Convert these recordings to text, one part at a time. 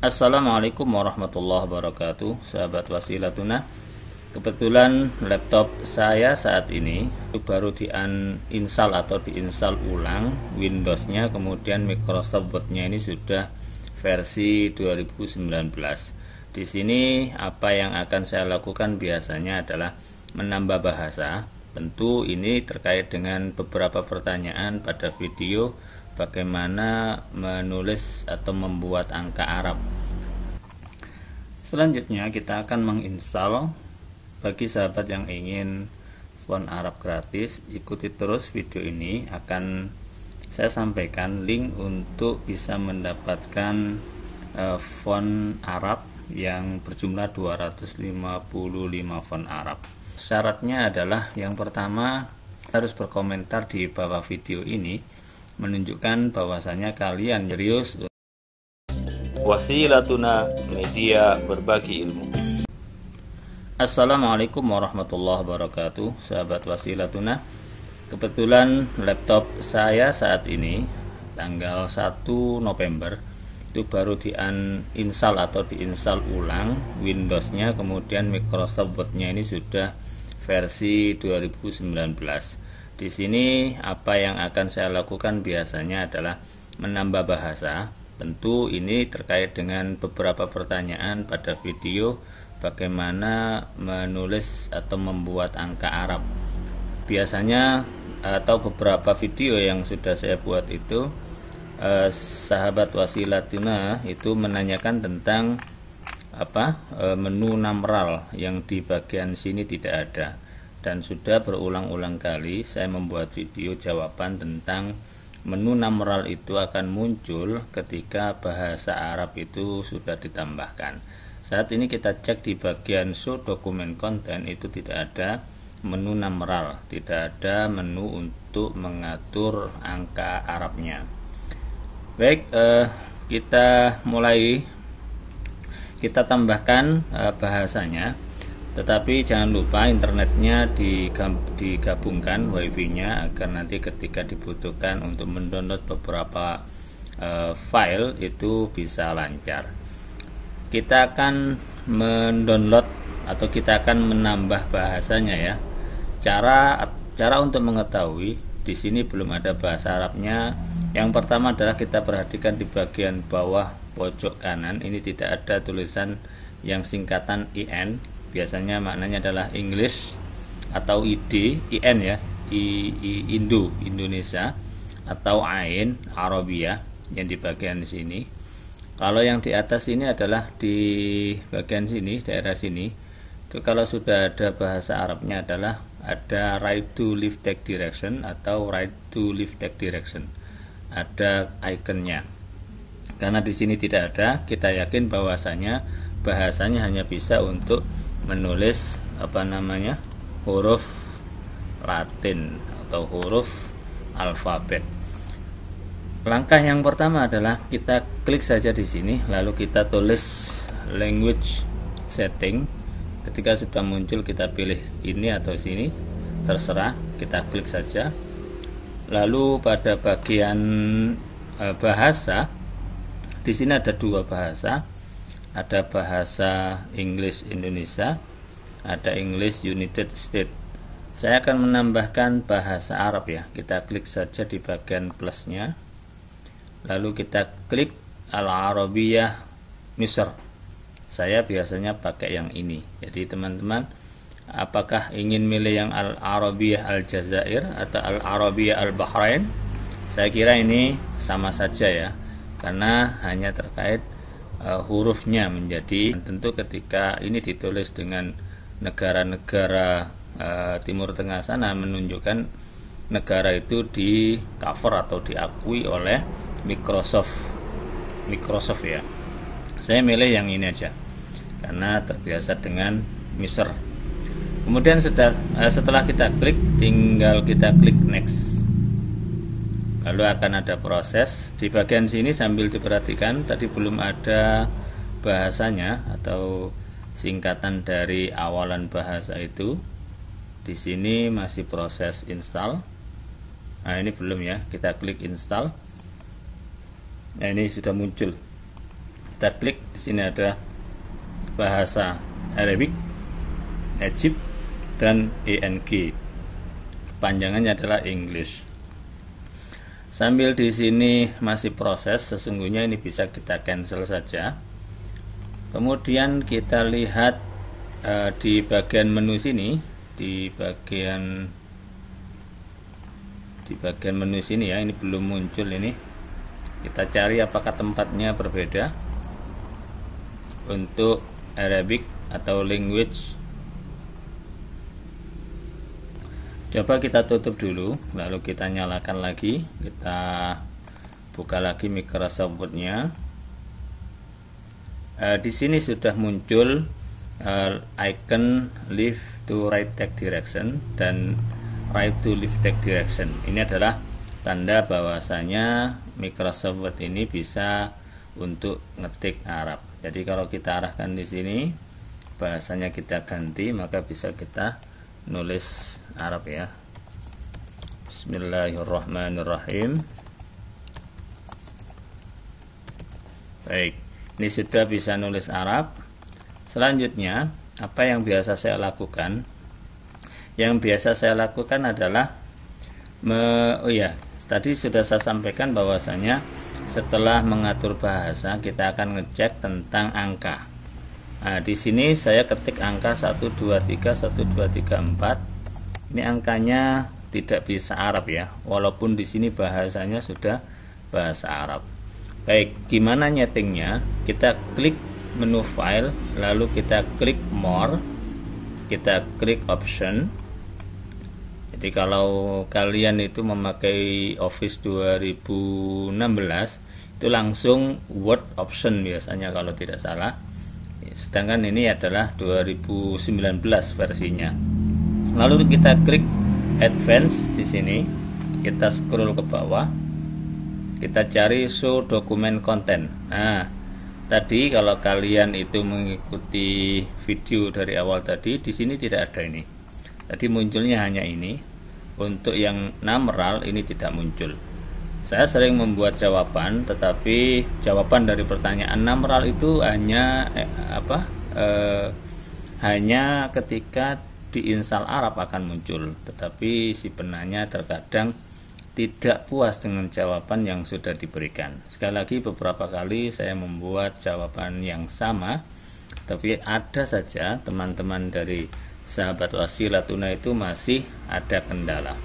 Assalamualaikum warahmatullahi wabarakatuh, sahabat wasilatuna. Kebetulan laptop saya saat ini itu baru diinstal atau diinstal ulang Windowsnya, kemudian Microsoft Word-nya ini sudah versi 2019. Di sini apa yang akan saya lakukan biasanya adalah menambah bahasa. Tentu ini terkait dengan beberapa pertanyaan pada video bagaimana menulis atau membuat angka Arab. Selanjutnya kita akan menginstal. Bagi sahabat yang ingin font Arab gratis, ikuti terus video ini, akan saya sampaikan link untuk bisa mendapatkan font Arab yang berjumlah 255 font Arab. Syaratnya adalah yang pertama harus berkomentar di bawah video ini menunjukkan bahwasanya kalian serius. Wasilatuna, media berbagi ilmu. Assalamualaikum warahmatullahi wabarakatuh, sahabat wasilatuna. Kebetulan laptop saya saat ini tanggal 1 November itu baru diinstal atau diinstal ulang Windowsnya, kemudian Microsoft Word-nya ini sudah versi 2019. Di sini apa yang akan saya lakukan biasanya adalah menambah bahasa. Tentu ini terkait dengan beberapa pertanyaan pada video bagaimana menulis atau membuat angka Arab. Biasanya atau beberapa video yang sudah saya buat itu sahabat wasilatuna itu menanyakan tentang menu numeral yang di bagian sini tidak ada. Dan sudah berulang-ulang kali saya membuat video jawaban tentang menu numeral itu akan muncul ketika bahasa Arab itu sudah ditambahkan. Saat ini kita cek di bagian show dokumen konten, itu tidak ada menu numeral, tidak ada menu untuk mengatur angka Arabnya. Baik, kita mulai, kita tambahkan bahasanya. Tetapi jangan lupa internetnya digabungkan wifi-nya agar nanti ketika dibutuhkan untuk mendownload beberapa file itu bisa lancar. Kita akan mendownload atau kita akan menambah bahasanya ya. Cara untuk mengetahui di sini belum ada bahasa Arabnya. Yang pertama adalah kita perhatikan di bagian bawah pojok kanan, ini tidak ada tulisan yang singkatan IN. Biasanya maknanya adalah English atau ID, IN ya, Indonesia, atau Ain Arabia yang di bagian sini. Kalau yang di atas ini adalah di bagian sini, daerah sini. Itu kalau sudah ada bahasa Arabnya adalah ada right to left take direction atau right to left take direction. Ada ikonnya. Karena di sini tidak ada, kita yakin bahwasanya bahasanya hanya bisa untuk menulis huruf Latin atau huruf alfabet. Langkah yang pertama adalah kita klik saja di sini, lalu kita tulis language setting. Ketika sudah muncul kita pilih ini atau sini, terserah, kita klik saja. Lalu pada bagian bahasa, di sini ada dua bahasa. Ada bahasa English Indonesia, ada English United States. Saya akan menambahkan bahasa Arab ya. Kita klik saja di bagian plusnya, lalu kita klik Al-Arabiyah Misr. Saya biasanya pakai yang ini. Jadi teman-teman, apakah ingin milih yang Al-Arabiyah Al-Jazair atau Al-Arabiyah Al-Bahrain? Saya kira ini sama saja ya, karena hanya terkait hurufnya menjadi. Tentu ketika ini ditulis dengan negara-negara Timur Tengah sana, menunjukkan negara itu di cover atau diakui oleh Microsoft ya. Saya milih yang ini aja karena terbiasa dengan Misr. Kemudian setelah kita klik, tinggal kita klik next. Lalu akan ada proses. Di bagian sini sambil diperhatikan, tadi belum ada bahasanya atau singkatan dari awalan bahasa itu. Di sini masih proses install. Nah, ini belum ya. Kita klik install. Nah, ini sudah muncul. kita klik di sini ada bahasa Arabic, Egypt, dan ENG. Kepanjangannya adalah English. Sambil di sini masih proses, sesungguhnya ini bisa kita cancel saja. Kemudian kita lihat di bagian menu sini, di bagian menu sini ya, ini belum muncul ini. Kita cari apakah tempatnya berbeda untuk Arabic atau language. Coba kita tutup dulu, lalu kita nyalakan lagi, kita buka lagi Microsoft Word-nya. Di sini sudah muncul icon left to right text direction dan right to left text direction. Ini adalah tanda bahwasanya Microsoft Word ini bisa untuk ngetik Arab. Jadi kalau kita arahkan di sini, bahasanya kita ganti, maka bisa kita nulis Arab ya. Bismillahirrahmanirrahim. Baik, ini sudah bisa nulis Arab. Selanjutnya, apa yang biasa saya lakukan? Yang biasa saya lakukan adalah tadi sudah saya sampaikan bahwasanya setelah mengatur bahasa kita akan ngecek tentang angka. Nah, di sini saya ketik angka 123 1234. Ini angkanya tidak bisa Arab ya, walaupun di sini bahasanya sudah bahasa Arab. Baik, gimana nyetingnya? Kita klik menu file, lalu kita klik more, kita klik option. Jadi kalau kalian itu memakai Office 2016 itu langsung Word option biasanya kalau tidak salah. Sedangkan ini adalah 2019 versinya. Lalu kita klik advance di sini. Kita scroll ke bawah. Kita cari show document content. Nah, tadi kalau kalian itu mengikuti video dari awal tadi, di sini tidak ada ini. Tadi munculnya hanya ini. Untuk yang numeral ini tidak muncul. Saya sering membuat jawaban, tetapi jawaban dari pertanyaan numeral itu hanya hanya ketika diinstal Arab akan muncul. Tetapi si penanya terkadang tidak puas dengan jawaban yang sudah diberikan. Sekali lagi, beberapa kali saya membuat jawaban yang sama, tapi ada saja teman-teman dari sahabat Wasilatuna itu masih ada kendala.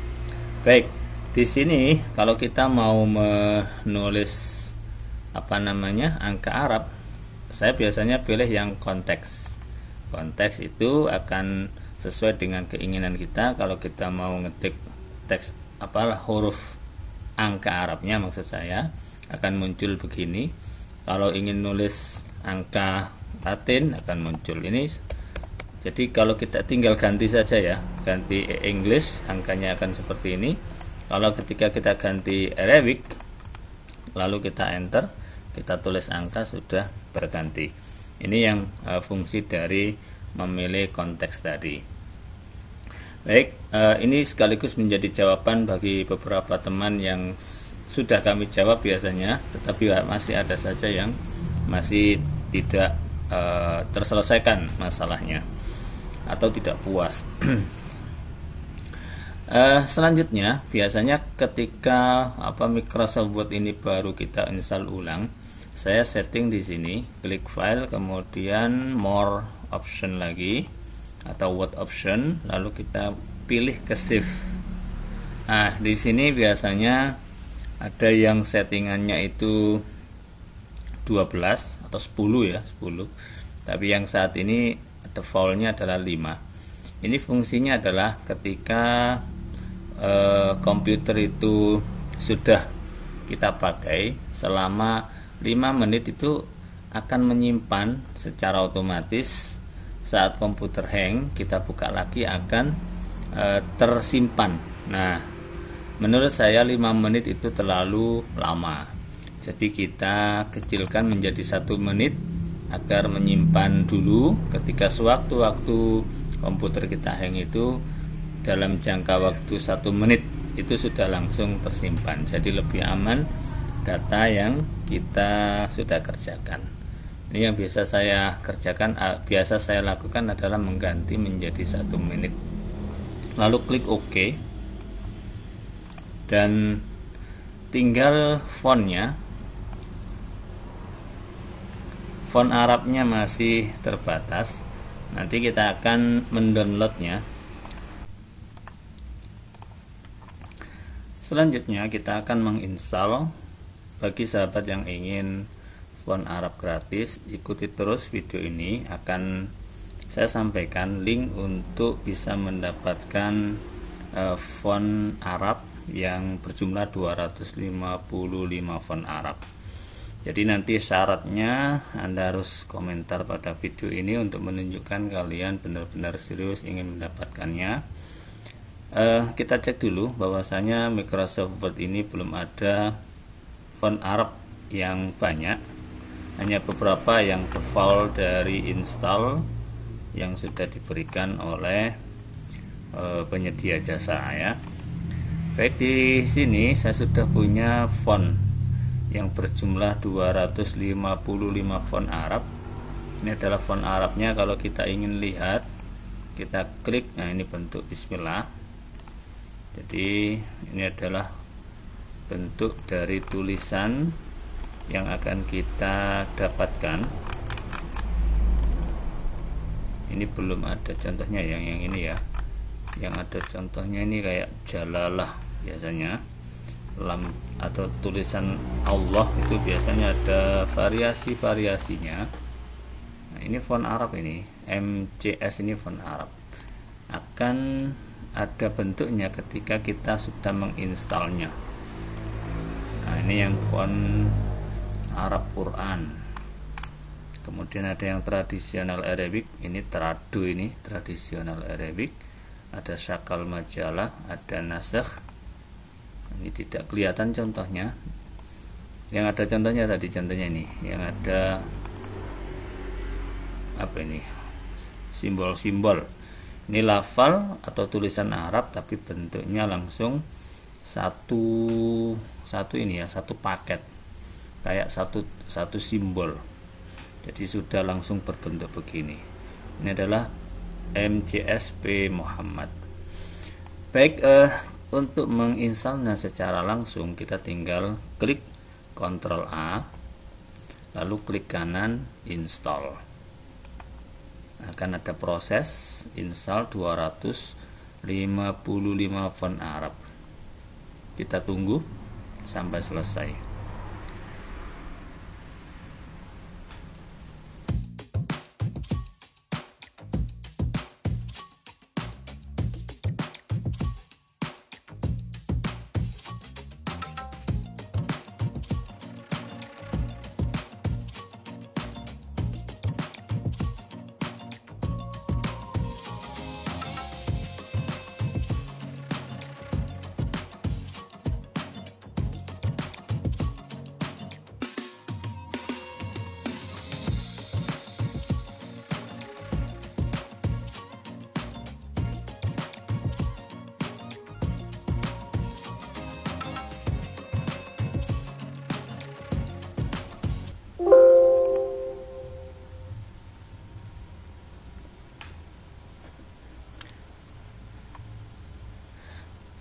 Baik, di sini kalau kita mau menulis angka Arab, saya biasanya pilih yang konteks. Konteks itu akan sesuai dengan keinginan kita. Kalau kita mau ngetik teks huruf angka Arabnya, maksud saya akan muncul begini. Kalau ingin nulis angka Latin akan muncul ini. Jadi kalau kita tinggal ganti saja ya, ganti English, angkanya akan seperti ini. Kalau ketika kita ganti Arabic, lalu kita enter, kita tulis angka, sudah berganti. Ini yang fungsi dari memilih konteks tadi. Baik, ini sekaligus menjadi jawaban bagi beberapa teman yang sudah kami jawab biasanya, tetapi masih ada saja yang masih tidak terselesaikan masalahnya atau tidak puas. Selanjutnya, biasanya ketika Microsoft Word ini baru kita install ulang, saya setting di sini, klik file, kemudian more option lagi atau Word option, lalu kita pilih ke save. Nah, di sini biasanya ada yang settingannya itu 12 atau 10 ya, 10. Tapi yang saat ini defaultnya adalah 5. Ini fungsinya adalah ketika komputer itu sudah kita pakai selama 5 menit itu akan menyimpan secara otomatis. Saat komputer hang, kita buka lagi akan tersimpan. Nah, menurut saya 5 menit itu terlalu lama. Jadi kita kecilkan menjadi 1 menit agar menyimpan dulu. Ketika sewaktu-waktu komputer kita hang itu dalam jangka waktu 1 menit itu sudah langsung tersimpan. Jadi lebih aman data yang kita sudah kerjakan. Ini yang biasa saya kerjakan, biasa saya lakukan adalah mengganti menjadi 1 menit. Lalu klik OK, dan tinggal fontnya. Font Arabnya masih terbatas. Nanti kita akan mendownloadnya. Selanjutnya kita akan menginstal. Bagi sahabat yang ingin font Arab gratis, ikuti terus video ini, akan saya sampaikan link untuk bisa mendapatkan font Arab yang berjumlah 255 font Arab. Jadi nanti syaratnya Anda harus komentar pada video ini untuk menunjukkan kalian benar-benar serius ingin mendapatkannya. Kita cek dulu bahwasanya Microsoft Word ini belum ada font Arab yang banyak, hanya beberapa yang default dari install yang sudah diberikan oleh penyedia jasa ya. Baik, di sini saya sudah punya font yang berjumlah 255 font Arab. Ini adalah font Arabnya. Kalau kita ingin lihat, kita klik. Nah, ini bentuk bismillah. Jadi ini adalah bentuk dari tulisan yang akan kita dapatkan. Ini belum ada contohnya yang ini ya. Yang ada contohnya ini kayak jalalah biasanya, lam atau tulisan Allah itu biasanya ada variasi-variasinya. Nah, ini font Arab, ini MCS, ini font Arab. Akan ada bentuknya ketika kita sudah menginstalnya. Nah, ini yang font Arab Quran. Kemudian ada yang tradisional Arabic, ini Trado, ini tradisional Arabic. Ada Syakal Majalah, ada Nasakh. Ini tidak kelihatan contohnya. Yang ada contohnya tadi, contohnya ini, yang ada apa ini? Simbol-simbol. Ini lafal atau tulisan Arab tapi bentuknya langsung satu ini ya, satu paket. Kayak satu simbol. Jadi sudah langsung berbentuk begini. Ini adalah MCSP Muhammad. Baik, untuk menginstalnya secara langsung kita tinggal klik Ctrl A, lalu klik kanan install. Akan ada proses install 255 font Arab. Kita tunggu sampai selesai.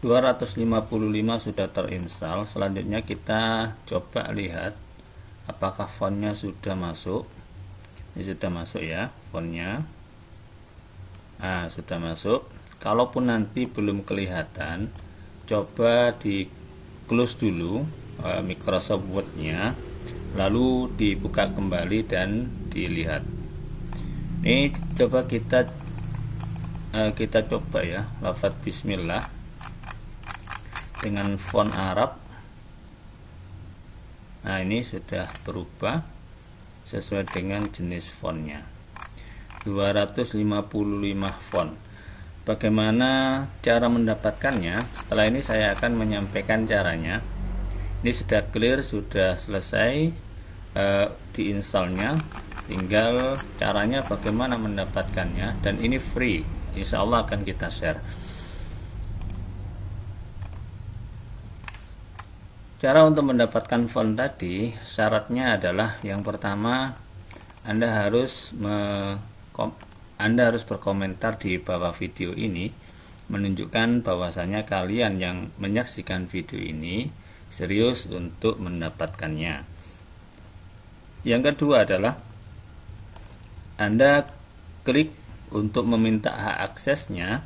255 sudah terinstall. Selanjutnya kita coba lihat apakah fontnya sudah masuk. Ini sudah masuk ya fontnya. Nah, sudah masuk. Kalaupun nanti belum kelihatan, coba di close dulu Microsoft Word-nya, lalu dibuka kembali dan dilihat. Ini coba kita coba ya, lafaz bismillah dengan font Arab. Nah, ini sudah berubah sesuai dengan jenis fontnya. 255 font. Bagaimana cara mendapatkannya? Setelah ini saya akan menyampaikan caranya. Ini sudah clear, sudah selesai diinstalnya. Tinggal caranya bagaimana mendapatkannya, dan ini free. Insya Allah akan kita share. Cara untuk mendapatkan font tadi, syaratnya adalah yang pertama, Anda harus berkomentar di bawah video ini, menunjukkan bahwasanya kalian yang menyaksikan video ini serius untuk mendapatkannya. Yang kedua adalah Anda klik untuk meminta hak aksesnya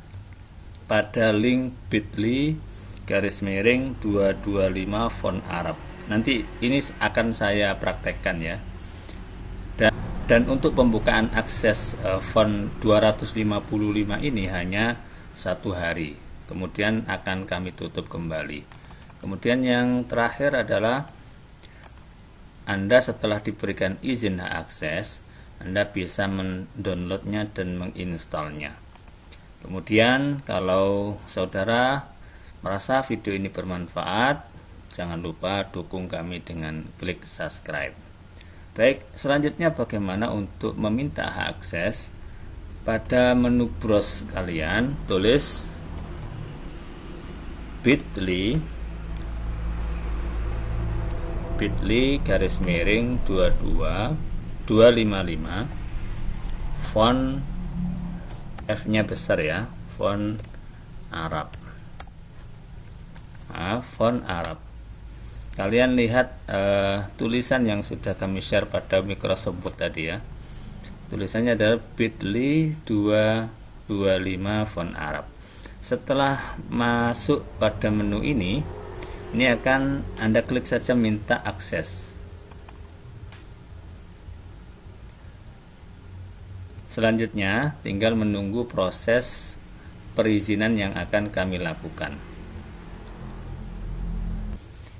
pada link bit.ly/225 font Arab. Nanti ini akan saya praktekkan ya. Dan untuk pembukaan akses font 255 ini hanya 1 hari, kemudian akan kami tutup kembali. Kemudian yang terakhir adalah Anda setelah diberikan izin hak akses, Anda bisa mendownloadnya dan menginstalnya. Kemudian kalau saudara merasa video ini bermanfaat, jangan lupa dukung kami dengan klik subscribe. Baik, selanjutnya bagaimana untuk meminta hak akses? Pada menu browse kalian tulis bit.ly/225 font F-nya besar ya, font Arab. Font Arab. Kalian lihat tulisan yang sudah kami share pada Microsoft Word tadi ya. Tulisannya adalah bit.ly 225 font Arab. Setelah masuk pada menu ini akan Anda klik saja minta akses. Selanjutnya tinggal menunggu proses perizinan yang akan kami lakukan.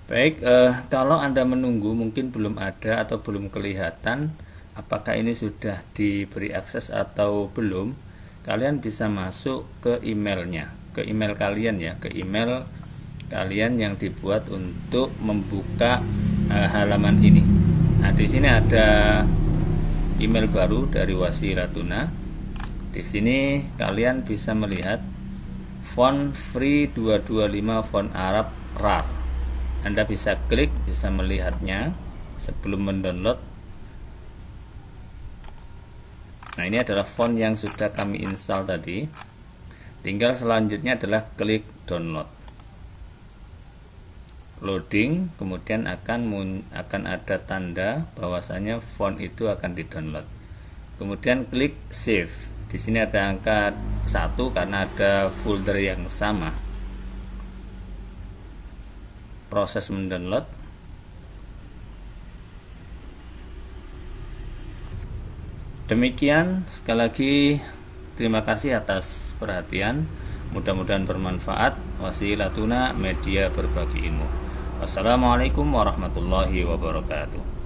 Baik, kalau Anda menunggu mungkin belum ada atau belum kelihatan apakah ini sudah diberi akses atau belum, kalian bisa masuk ke emailnya, ke email kalian ya, ke email kalian yang dibuat untuk membuka halaman ini. Nah, di sini ada email baru dari Wasilatuna. Di sini kalian bisa melihat font free 225 font Arab RAR. Anda bisa klik, bisa melihatnya sebelum mendownload. Nah, ini adalah font yang sudah kami install tadi. Tinggal selanjutnya adalah klik download. Loading, kemudian akan ada tanda bahwasanya font itu akan di-download. Kemudian klik save. Di sini ada angka 1 karena ada folder yang sama. Proses mendownload. Demikian, sekali lagi terima kasih atas perhatian. Mudah-mudahan bermanfaat. Wasilatuna, media berbagi ilmu. Wassalamualaikum warahmatullahi wabarakatuh.